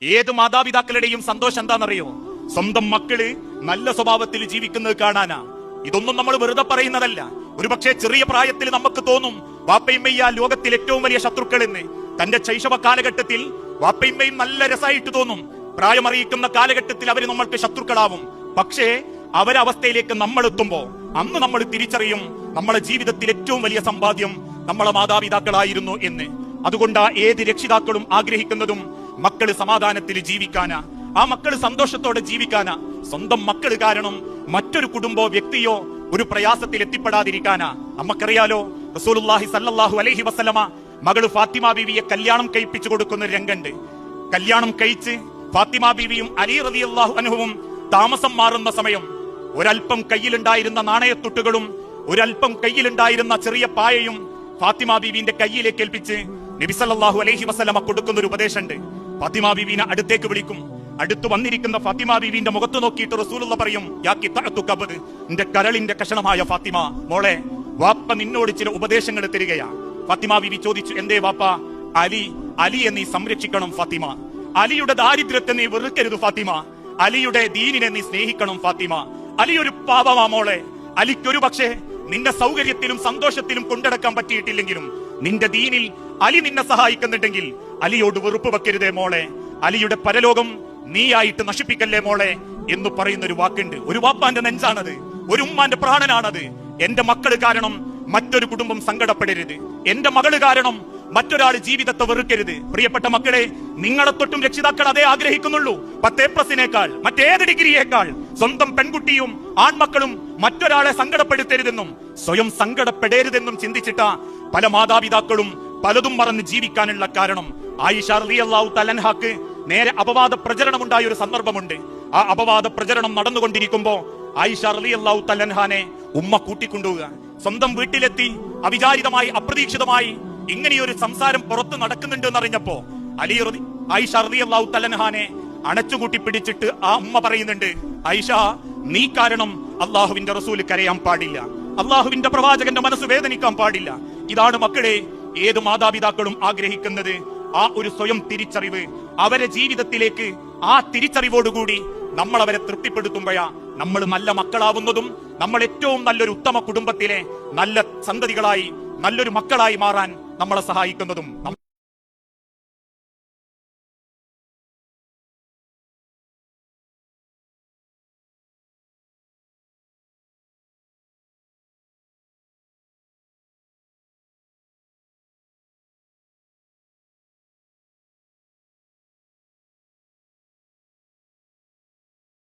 ഏത് മാതാപിതാക്കളുടെയും സന്തോഷം എന്താണെന്നറിയോ? സ്വന്തം മക്കള് നല്ല സ്വഭാവത്തിൽ ജീവിക്കുന്നത് കാണാനാ. ഇതൊന്നും നമ്മൾ വെറുതെ പറയുന്നതല്ല. ഒരുപക്ഷെ ചെറിയ പ്രായത്തിൽ നമുക്ക് തോന്നും വാപ്പയുമ്മയ്യ ലോകത്തിൽ ഏറ്റവും വലിയ ശത്രുക്കൾ എന്ന്. തന്റെ ശൈശവ കാലഘട്ടത്തിൽ വാപ്പയുമ്മയും നല്ല രസമായിട്ട് തോന്നും. പ്രായമറിയിക്കുന്ന കാലഘട്ടത്തിൽ അവര് നമ്മൾക്ക് ശത്രുക്കളാവും. പക്ഷേ അവരവസ്ഥയിലേക്ക് നമ്മൾ എത്തുമ്പോ അന്ന് നമ്മൾ തിരിച്ചറിയും നമ്മളെ ജീവിതത്തിൽ ഏറ്റവും വലിയ സമ്പാദ്യം നമ്മളെ മാതാപിതാക്കളായിരുന്നു എന്ന്. അതുകൊണ്ടാ ഏത് രക്ഷിതാക്കളും ആഗ്രഹിക്കുന്നതും മക്കള് സമാധാനത്തിൽ ജീവിക്കാനാ, ആ മക്കള് സന്തോഷത്തോടെ ജീവിക്കാനാ. സ്വന്തം മക്കള് കാരണം മറ്റൊരു കുടുംബോ വ്യക്തിയോ ഒരു പ്രയാസത്തിൽ എത്തിപ്പെടാതിരിക്കാനാ. നമുക്കറിയാലോ, റസൂലുള്ളാഹി സല്ലല്ലാഹു അലൈഹി വസല്ലമ മകള് ഫാത്തിമ ബീവിയെ കല്യാണം കഴിപ്പിച്ചു കൊടുക്കുന്ന ഒരു രംഗണ്ട്. കല്യാണം കഴിച്ച് ഫാത്തിമ ബീവിയും അലി റളിയല്ലാഹു അൻഹുവും താമസം മാറുന്ന സമയം ഒരൽപ്പം കയ്യിലുണ്ടായിരുന്ന നാണയത്തുട്ടുകളും ഒരൽപ്പം കയ്യിലുണ്ടായിരുന്ന ചെറിയ പായയും ഫാത്തിമ ബീവിന്റെ കയ്യിലേക്ക് ഏൽപ്പിച്ച് നബി സല്ലല്ലാഹു അലൈഹി വസല്ലമ കൊടുക്കുന്ന ഒരു ഉപദേശമുണ്ട്. ഫാത്തിമ ബീവിനെ അടുത്തേക്ക് വിളിക്കും. അടുത്ത് വന്നിരിക്കുന്ന ഫാത്തിമ ബീവിന്റെ മുഖത്ത് നോക്കിയിട്ട് റസൂലുള്ള പറയും, യാ ഖിതഅതു കബദ്, എന്റെ കരളിന്റെ കഷണമായ ഫാത്തിമ, മോളെ, വാപ്പ നിന്നോട് ചില ഉപദേശങ്ങൾ തരികയാ. ഫാത്തിമ ബീവി ചോദിച്ചു, എന്തേ വാപ്പ? അലിയെ നീ സംരക്ഷിക്കണം ഫാത്തിമ. അലിയുടെ ദാരിദ്ര്യത്തെ നീ വെറുക്കരുത് ഫാത്തിമ. അലിയുടെ ദീനിനെ നീ സ്നേഹിക്കണം ഫാത്തിമ. അലി ഒരു പാപമാ മോളെ. അലിക്കൊരു പക്ഷേ നിന്റെ സൗകര്യത്തിലും സന്തോഷത്തിലും കൊണ്ടടക്കാൻ പറ്റിയിട്ടില്ലെങ്കിലും നിന്റെ ദീനിൽ അലി നിന്നെ സഹായിക്കുന്നുണ്ടെങ്കിൽ അലിയോട് വെറുപ്പ് വെക്കരുതേ മോളെ. അലിയുടെ പരലോകം നീയായിട്ട് നശിപ്പിക്കല്ലേ മോളെ എന്ന് പറയുന്ന ഒരു വാക്കുണ്ട്. ഒരു വാപ്പാന്റെ നെഞ്ചാണത്, ഒരു ഉമ്മാന്റെ പ്രാണനാണത്. എന്റെ മക്കള് കാരണം മറ്റൊരു കുടുംബം സങ്കടപ്പെടരുത്. എന്റെ മകള് കാരണം മറ്റൊരാൾ ജീവിതത്തെ വെറുക്കരുത്. പ്രിയപ്പെട്ട മക്കളെ, നിങ്ങളെ തൊട്ടും രക്ഷിതാക്കൾ അതേ ആഗ്രഹിക്കുന്നുള്ളൂ. 10++നേക്കാൾ മറ്റേത് ഡിഗ്രിയേക്കാൾ സ്വന്തം പെൺകുട്ടിയും ആൺമക്കളും മറ്റൊരാളെ സങ്കടപ്പെടുത്തരുതെന്നും സ്വയം സങ്കടപ്പെടരുതെന്നും ചിന്തിച്ചിട്ട പല മാതാപിതാക്കളും പലതും മറന്ന് ജീവിക്കാനുള്ള കാരണം. ആയിഷ റളിയല്ലാഹു തആല അൻഹാക്ക് നേരെ അപവാദ പ്രചരണം ഉണ്ടായ ഒരു സന്ദർഭമുണ്ട്. ആ അപവാദ പ്രചരണം നടന്നുകൊണ്ടിരിക്കുമ്പോ ആയിഷ റളിയല്ലാഹു തആല അൻഹാനെ ഉമ്മ കൂട്ടിക്കൊണ്ടുപോവുക. സ്വന്തം വീട്ടിലെത്തി അവിചാരിതമായി അപ്രതീക്ഷിതമായി ഇങ്ങനെയൊരു സംസാരം പുറത്ത് നടക്കുന്നുണ്ട് എന്നറിഞ്ഞപ്പോ ആയിഷ റളിയല്ലാഹു തആല അൻഹാനെ അണച്ചുകൂട്ടി പിടിച്ചിട്ട് ആ ഉമ്മ പറയുന്നുണ്ട്, ആയിഷ, നീ കാരണം അള്ളാഹുവിന്റെ റസൂല് കരയാൻ പാടില്ല, അള്ളാഹുവിന്റെ പ്രവാചകന്റെ മനസ്സ് വേദനിക്കാൻ പാടില്ല. ഇതാണ് മക്കളെ ഏത് മാതാപിതാക്കളും ആഗ്രഹിക്കുന്നത്. ആ ഒരു സ്വയം തിരിച്ചറിവ് അവരെ ജീവിതത്തിലേക്ക്, ആ തിരിച്ചറിവോടുകൂടി നമ്മൾ അവരെ തൃപ്തിപ്പെടുത്തുമ്പോഴാ നമ്മൾ നല്ല മക്കളാവുന്നതും നമ്മൾ ഏറ്റവും നല്ലൊരു ഉത്തമ കുടുംബത്തിലെ നല്ല സന്തതികളായി, നല്ലൊരു മക്കളായി മാറാൻ നമ്മളെ സഹായിക്കുന്നതും.